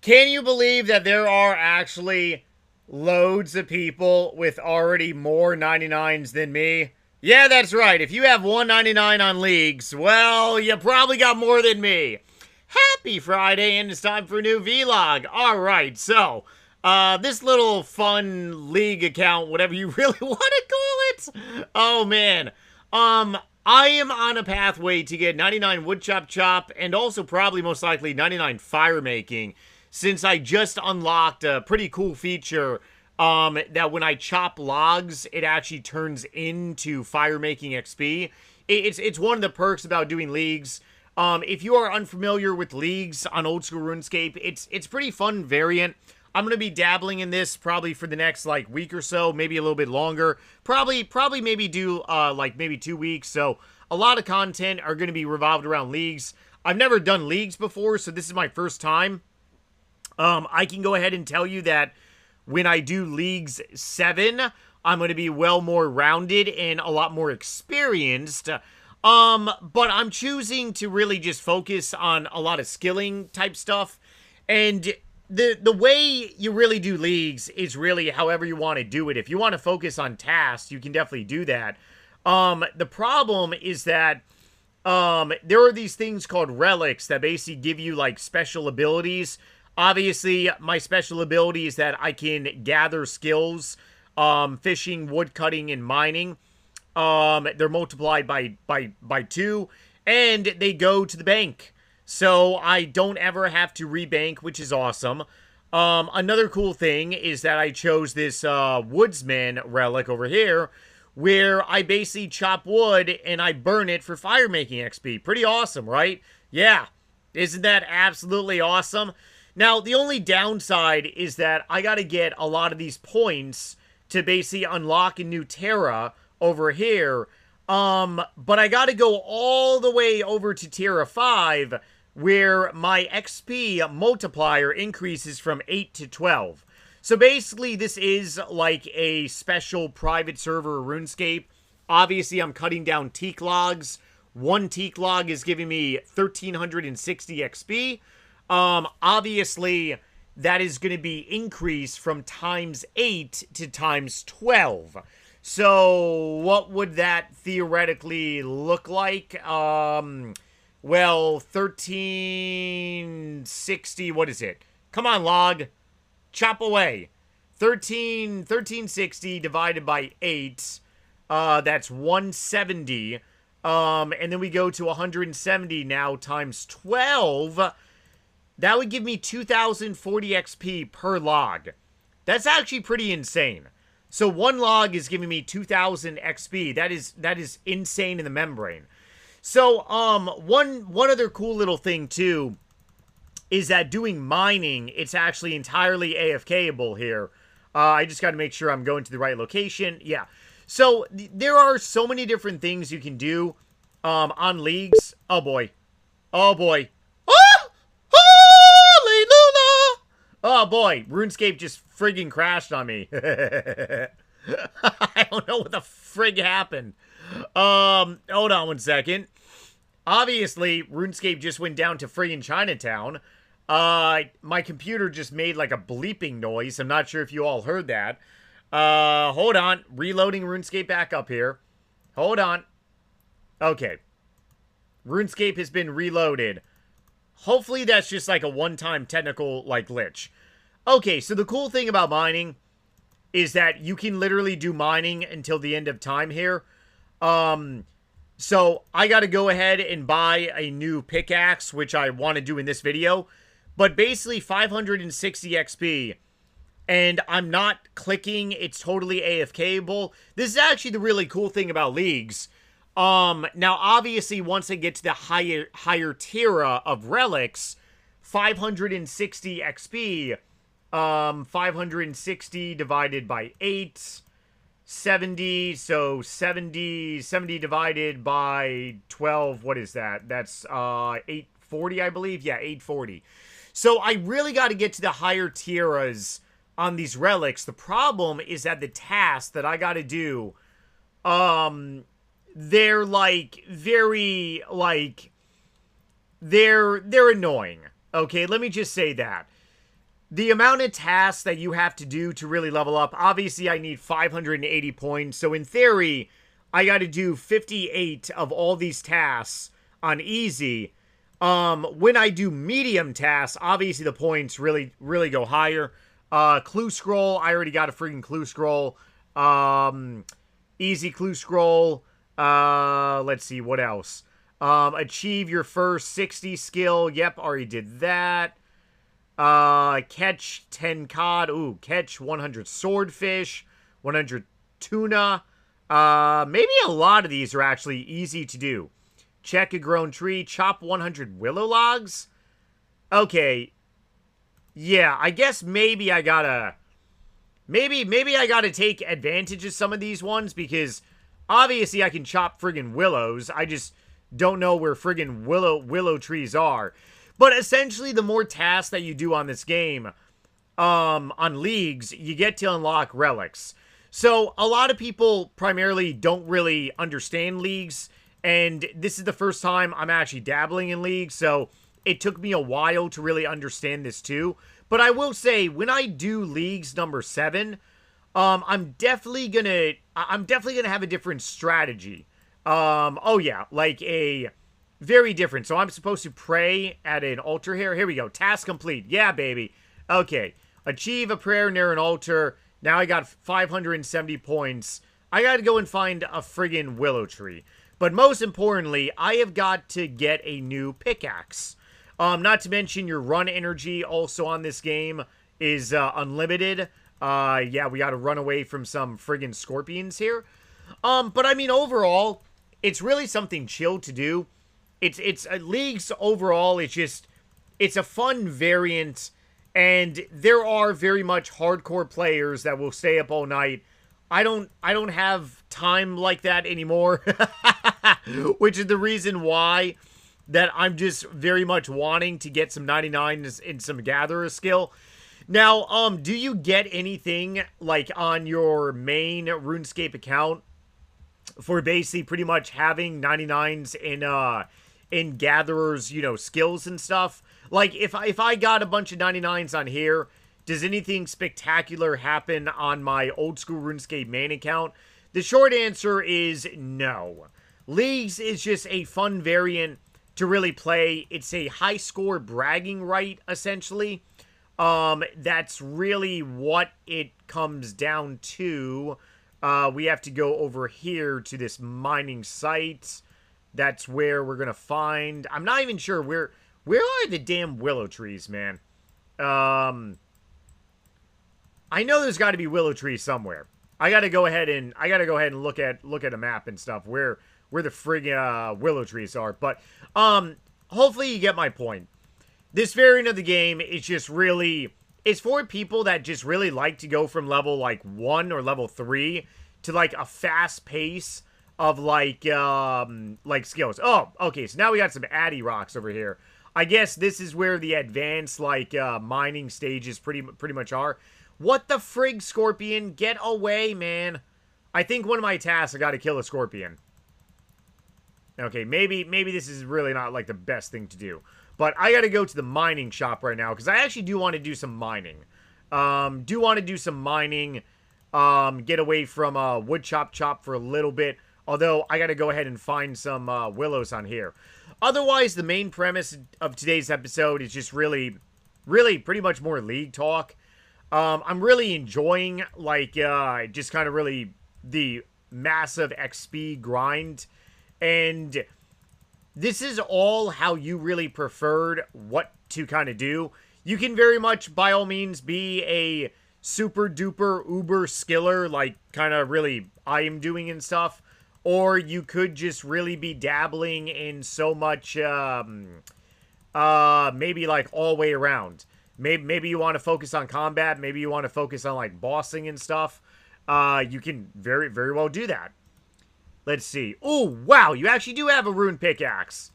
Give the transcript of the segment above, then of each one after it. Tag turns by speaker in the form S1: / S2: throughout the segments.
S1: Can you believe that there are actually loads of people with already more 99s than me? Yeah, that's right. If you have 199 on leagues, well, you probably got more than me. Happy Friday, and it's time for a new vlog. All right, so this little fun league account, whatever you really want to call it. Oh man, I am on a pathway to get 99 wood chop chop, and also probably most likely 99 fire making, since I just unlocked a pretty cool feature. That when I chop logs, it actually turns into fire making XP. It's one of the perks about doing leagues. If you are unfamiliar with leagues on old school RuneScape, it's pretty fun variant. I'm gonna be dabbling in this probably for the next like week or so, maybe a little bit longer. Probably maybe do like maybe 2 weeks. So a lot of content are gonna be revolved around leagues. I've never done leagues before, so this is my first time. I can go ahead and tell you that when I do Leagues 7, I'm going to be well more rounded and a lot more experienced. But I'm choosing to really just focus on a lot of skilling type stuff. And the way you really do Leagues is really however you want to do it. If you want to focus on tasks, you can definitely do that. The problem is that there are these things called Relics that basically give you like special abilities. Obviously, my special ability is that I can gather skills, fishing, wood cutting, and mining. They're multiplied by 2, and they go to the bank. So I don't ever have to rebank, which is awesome. Another cool thing is that I chose this woodsman relic over here, where I basically chop wood and I burn it for fire making XP. Pretty awesome, right? Yeah. Isn't that absolutely awesome? Now, the only downside is that I got to get a lot of these points to basically unlock a new Terra over here. But I got to go all the way over to Terra 5, where my XP multiplier increases from 8 to 12. So basically, this is like a special private server RuneScape. Obviously, I'm cutting down teak logs. One teak log is giving me 1,360 XP. Obviously, that is going to be increased from times 8 to times 12. So, what would that theoretically look like? Well, 1360, what is it? Come on, log. Chop away. 1360 divided by 8. That's 170. And then we go to 170 now times 12. That would give me 2,040 XP per log. That's actually pretty insane. So one log is giving me 2,000 XP. That is insane in the membrane. So one other cool little thing too is that doing mining, it's actually entirely AFKable here. I just got to make sure I'm going to the right location. Yeah. So there are so many different things you can do on leagues. Oh boy. Oh boy. Oh boy, RuneScape just friggin' crashed on me. I don't know what the frig happened. Hold on one second. Obviously, RuneScape just went down to friggin' Chinatown. My computer just made like a bleeping noise. I'm not sure if you all heard that. Hold on. Reloading RuneScape back up here. Hold on. Okay. RuneScape has been reloaded. Hopefully that's just like a one-time technical like glitch. Okay, so the cool thing about mining is that you can literally do mining until the end of time here. So I got to go ahead and buy a new pickaxe, which I want to do in this video. But basically 560 XP. And I'm not clicking. It's totally AFKable. This is actually the really cool thing about leagues. Now, obviously, once I get to the higher tier of relics, 560 XP, 560 divided by 8, 70, so 70 divided by 12, what is that? That's, 840, I believe? Yeah, 840. So, I really got to get to the higher tiers on these relics. The problem is that the tasks that I got to do, they're like very like they're annoying. Okay, let me just say that. the amount of tasks that you have to do to really level up, obviously I need 580 points. So in theory, I got to do 58 of all these tasks on easy. When I do medium tasks, obviously the points really go higher. Clue scroll, I already got a freaking clue scroll. Easy clue scroll. Let's see, what else? Achieve your first 60 skill. Yep, already did that. Catch 10 cod. Ooh, catch 100 swordfish. 100 tuna. Maybe a lot of these are actually easy to do. Check a grown tree. Chop 100 willow logs. Okay. Yeah, I guess maybe I gotta... Maybe I gotta take advantage of some of these ones, because obviously I can chop friggin' willows. I just don't know where friggin' willow trees are. But essentially, the more tasks that you do on this game, on leagues, you get to unlock relics. So a lot of people primarily don't really understand leagues, and this is the first time I'm actually dabbling in leagues, so it took me a while to really understand this too. But I will say, when I do leagues number 7, I'm definitely gonna have a different strategy. Oh yeah, like a very different. So I'm supposed to pray at an altar here. Here we go. Task complete. Yeah, baby. Okay. Achieve a prayer near an altar. Now I got 570 points. I got to go and find a friggin' willow tree. But most importantly, I have got to get a new pickaxe. Not to mention your run energy also on this game is unlimited. Yeah, we got to run away from some friggin' scorpions here. But I mean, overall, it's really something chill to do. It's leagues overall. It's a fun variant, and there are very much hardcore players that will stay up all night. I don't have time like that anymore, which is the reason why that I'm just very much wanting to get some 99s and some gatherer skill. Now, do you get anything like on your main RuneScape account for basically pretty much having 99s in gatherers, you know, skills and stuff? Like, if I got a bunch of 99s on here, does anything spectacular happen on my old school RuneScape main account? The short answer is no. Leagues is just a fun variant to really play. It's a high score bragging right, essentially. That's really what it comes down to. We have to go over here to this mining site. That's where we're gonna find... I'm not even sure where are the damn willow trees, man? I know there's got to be willow trees somewhere. I gotta go ahead and look at a map and stuff where the friggin' willow trees are. But hopefully you get my point. This variant of the game is just really... It's for people that just really like to go from level, like, 1 or level 3 to, like, a fast pace of, like skills. Oh, okay, so now we got some addy rocks over here. I guess this is where the advanced, like, mining stages pretty much are. What the frig, Scorpion? Get away, man. I think one of my tasks, I gotta kill a Scorpion. Okay, maybe this is really not, like, the best thing to do. But I gotta go to the mining shop right now, because I actually do want to do some mining. Get away from wood chop for a little bit. Although, I gotta go ahead and find some willows on here. Otherwise, the main premise of today's episode is just really pretty much more league talk. I'm really enjoying, like, just kind of really the massive XP grind. And this is all how you really preferred what to kind of do. You can very much, by all means, be a super duper uber skiller, like kind of really I am doing and stuff. Or you could just really be dabbling in so much, maybe like all way around. Maybe you want to focus on combat. Maybe you want to focus on like bossing and stuff. You can very well do that. Let's see. Oh, wow. You actually do have a rune pickaxe.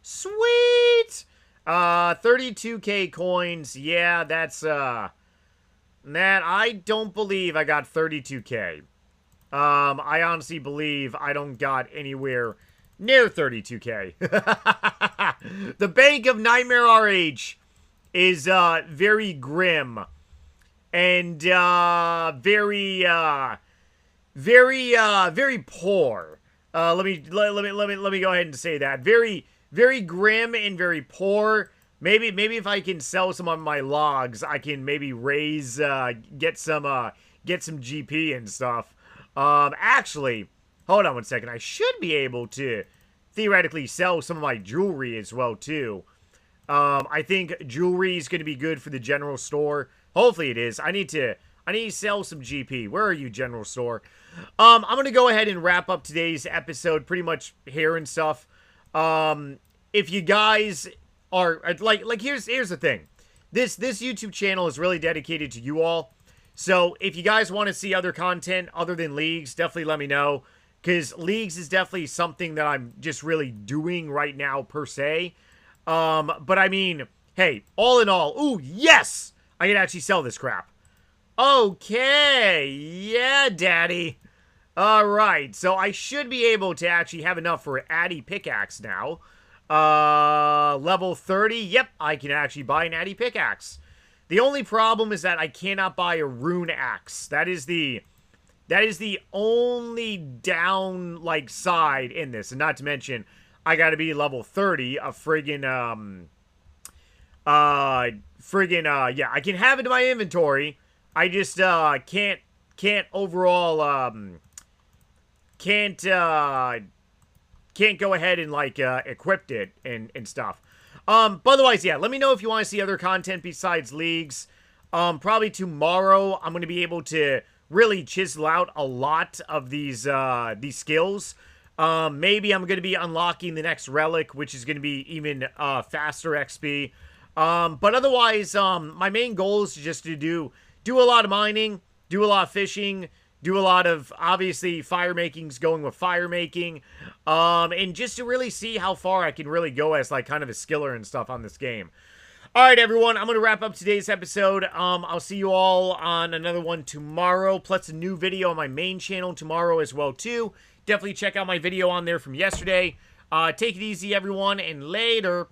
S1: Sweet. 32k coins. Yeah, that's, man, I don't believe I got 32k. I honestly believe I don't got anywhere near 32k. The Bank of Nightmare RH is very grim and very poor. Let me go ahead and say that. Very grim and very poor. Maybe if I can sell some of my logs, I can maybe raise get some GP and stuff. Actually, hold on one second. I should be able to theoretically sell some of my jewelry as well too. I think jewelry is going to be good for the general store. Hopefully it is. I need to sell some GP. Where are you, general store? I'm going to go ahead and wrap up today's episode pretty much here and stuff. If you guys are like here's the thing. This YouTube channel is really dedicated to you all. So if you guys want to see other content other than Leagues, definitely let me know. Because Leagues is definitely something that I'm just really doing right now, per se. But I mean, hey, all in all, ooh, yes! I can actually sell this crap. Okay, yeah, daddy. Alright, so I should be able to actually have enough for an Addy pickaxe now. Level 30, yep, I can actually buy an Addy pickaxe. The only problem is that I cannot buy a rune axe. That is the only down, like, side in this. And not to mention, I gotta be level 30 of friggin', yeah, I can have it in my inventory. I just, can't overall, can't go ahead and, like, equip it and stuff. But otherwise, yeah, let me know if you want to see other content besides Leagues. Probably tomorrow, I'm going to be able to really chisel out a lot of these skills. Maybe I'm going to be unlocking the next relic, which is going to be even, faster XP. But otherwise, my main goal is just to do a lot of mining, do a lot of fishing, do a lot of, obviously, fire makings, going with fire making, and just to really see how far I can really go as, like, kind of a skiller and stuff on this game. Alright, everyone, I'm going to wrap up today's episode. I'll see you all on another one tomorrow, plus a new video on my main channel tomorrow as well, too. Definitely check out my video on there from yesterday. Take it easy, everyone, and later.